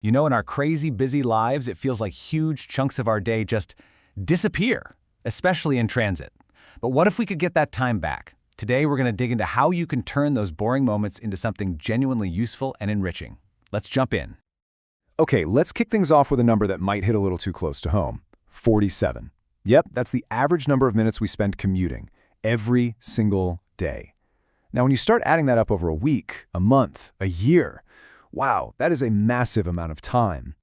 You know, in our crazy busy lives, it feels like huge chunks of our day just disappear, especially in transit. But what if we could get that time back? Today, we're going to dig into how you can turn those boring moments into something genuinely useful and enriching. Let's jump in. Okay, let's kick things off with a number that might hit a little too close to home. 47. Yep, that's the average number of minutes we spend commuting every single day. Now, when you start adding that up over a week, a month, a year, wow, that is a massive amount of time.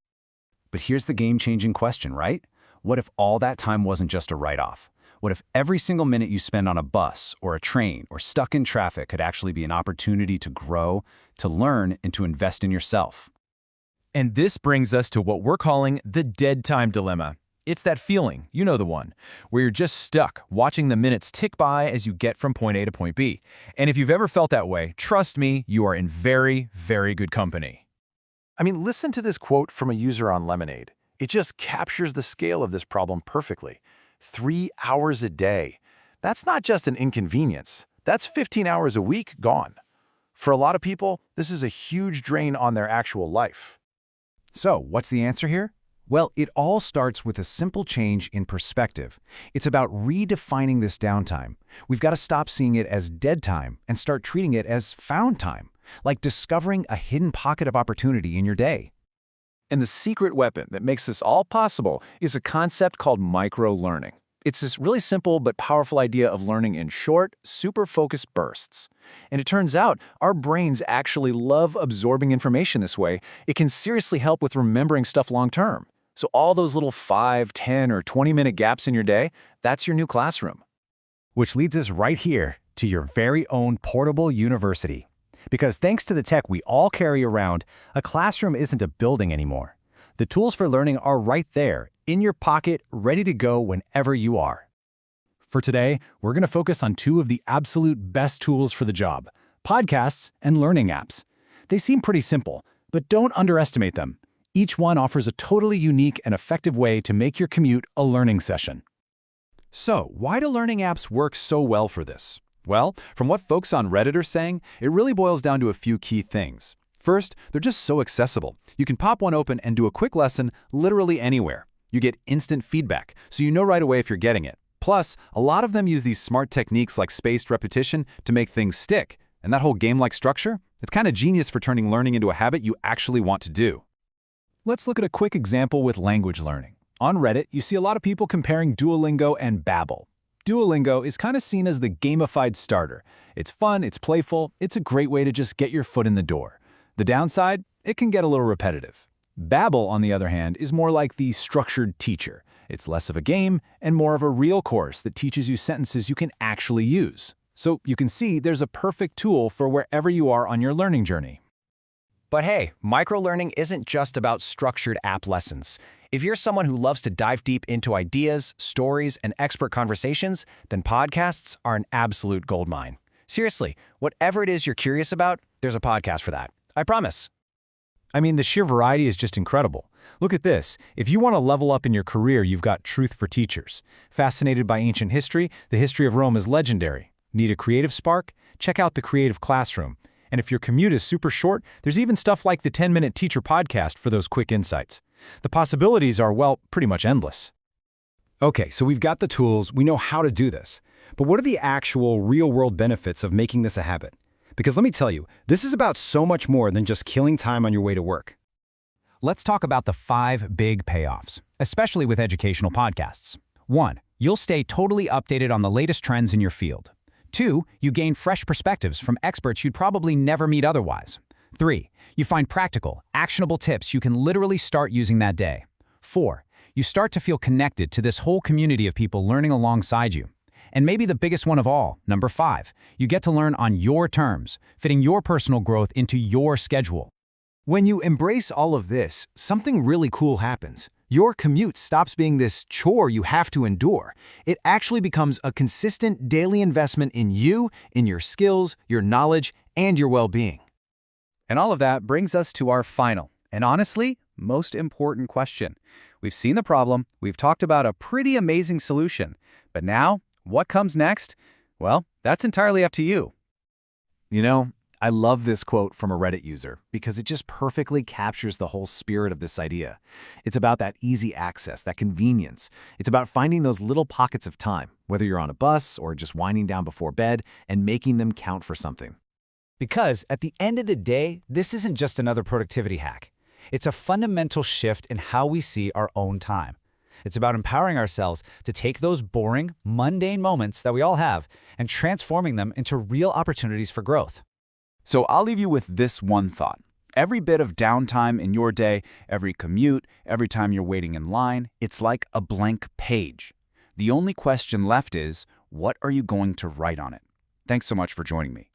But here's the game-changing question, right? What if all that time wasn't just a write-off? What if every single minute you spend on a bus or a train or stuck in traffic could actually be an opportunity to grow, to learn, and to invest in yourself? And this brings us to what we're calling the dead time dilemma. It's that feeling, you know the one, where you're just stuck watching the minutes tick by as you get from point A to point B. And if you've ever felt that way, trust me, you are in very, very good company. I mean, listen to this quote from a user on Lemonade. It just captures the scale of this problem perfectly. 3 hours a day. That's not just an inconvenience. That's 15 hours a week gone. For a lot of people, this is a huge drain on their actual life. So, what's the answer here? Well, it all starts with a simple change in perspective. It's about redefining this downtime. We've got to stop seeing it as dead time and start treating it as found time, like discovering a hidden pocket of opportunity in your day. And the secret weapon that makes this all possible is a concept called micro-learning. It's this really simple but powerful idea of learning in short, super focused bursts. And it turns out our brains actually love absorbing information this way. It can seriously help with remembering stuff long term. So all those little 5, 10, or 20-minute gaps in your day, that's your new classroom. Which leads us right here to your very own portable university. Because thanks to the tech we all carry around, a classroom isn't a building anymore. The tools for learning are right there, in your pocket, ready to go whenever you are. For today, we're going to focus on two of the absolute best tools for the job: podcasts and learning apps. They seem pretty simple, but don't underestimate them. Each one offers a totally unique and effective way to make your commute a learning session. So, why do learning apps work so well for this? Well, from what folks on Reddit are saying, it really boils down to a few key things. First, they're just so accessible. You can pop one open and do a quick lesson literally anywhere. You get instant feedback, so you know right away if you're getting it. Plus, a lot of them use these smart techniques like spaced repetition to make things stick. And that whole game-like structure, it's kind of genius for turning learning into a habit you actually want to do. Let's look at a quick example with language learning. On Reddit, you see a lot of people comparing Duolingo and Babbel. Duolingo is kind of seen as the gamified starter. It's fun, it's playful, it's a great way to just get your foot in the door. The downside? It can get a little repetitive. Babbel, on the other hand, is more like the structured teacher. It's less of a game and more of a real course that teaches you sentences you can actually use. So you can see there's a perfect tool for wherever you are on your learning journey. But hey, microlearning isn't just about structured app lessons. If you're someone who loves to dive deep into ideas, stories, and expert conversations, then podcasts are an absolute goldmine. Seriously, whatever it is you're curious about, there's a podcast for that. I promise. I mean, the sheer variety is just incredible. Look at this. If you want to level up in your career, you've got Truth for Teachers. Fascinated by ancient history? The history of Rome is legendary. Need a creative spark? Check out the Creative Classroom. And if your commute is super short, there's even stuff like the 10-Minute Teacher podcast for those quick insights. The possibilities are, well, pretty much endless. Okay, so we've got the tools, we know how to do this. But what are the actual real-world benefits of making this a habit? Because let me tell you, this is about so much more than just killing time on your way to work. Let's talk about the 5 big payoffs, especially with educational podcasts. 1. You'll stay totally updated on the latest trends in your field. 2. You gain fresh perspectives from experts you'd probably never meet otherwise. 3. You find practical, actionable tips you can literally start using that day. 4. You start to feel connected to this whole community of people learning alongside you. And maybe the biggest one of all, number 5, you get to learn on your terms, fitting your personal growth into your schedule. When you embrace all of this, something really cool happens. Your commute stops being this chore you have to endure. It actually becomes a consistent daily investment in you, in your skills, your knowledge, and your well-being. And all of that brings us to our final, and honestly, most important question. We've seen the problem, we've talked about a pretty amazing solution, but now, what comes next? Well, that's entirely up to you. You know, I love this quote from a Reddit user because it just perfectly captures the whole spirit of this idea. It's about that easy access, that convenience. It's about finding those little pockets of time, whether you're on a bus or just winding down before bed, and making them count for something. Because at the end of the day, this isn't just another productivity hack. It's a fundamental shift in how we see our own time. It's about empowering ourselves to take those boring, mundane moments that we all have and transforming them into real opportunities for growth. So I'll leave you with this one thought. Every bit of downtime in your day, every commute, every time you're waiting in line, it's like a blank page. The only question left is, what are you going to write on it? Thanks so much for joining me.